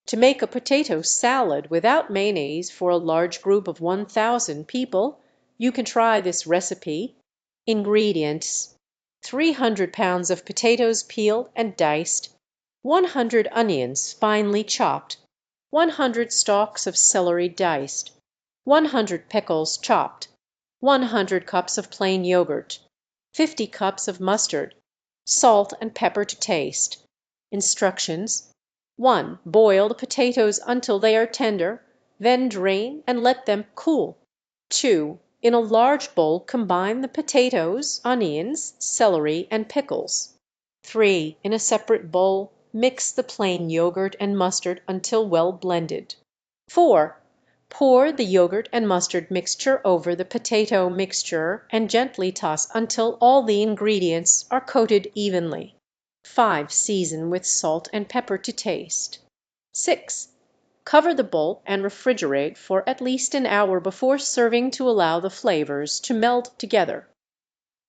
To make a potato salad without mayonnaise for a large group of 1,000 people, you can try this recipe. Ingredients: 300 pounds of potatoes peeled and diced, 100 onions finely chopped, 100 stalks of celery diced, 100 pickles chopped, 100 cups of plain yogurt, 50 cups of mustard, salt and pepper to taste. Instructions: 1. Boil the potatoes until they are tender, then drain and let them cool. 2. In a large bowl combine the potatoes, onions, celery, and pickles. 3. In a separate bowl mix the plain yogurt and mustard until well blended. 4. Pour the yogurt and mustard mixture over the potato mixture and gently toss until all the ingredients are coated evenly. 5. Season with salt and pepper to taste. 6. Cover the bowl and refrigerate for at least an hour before serving to allow the flavors to meld together.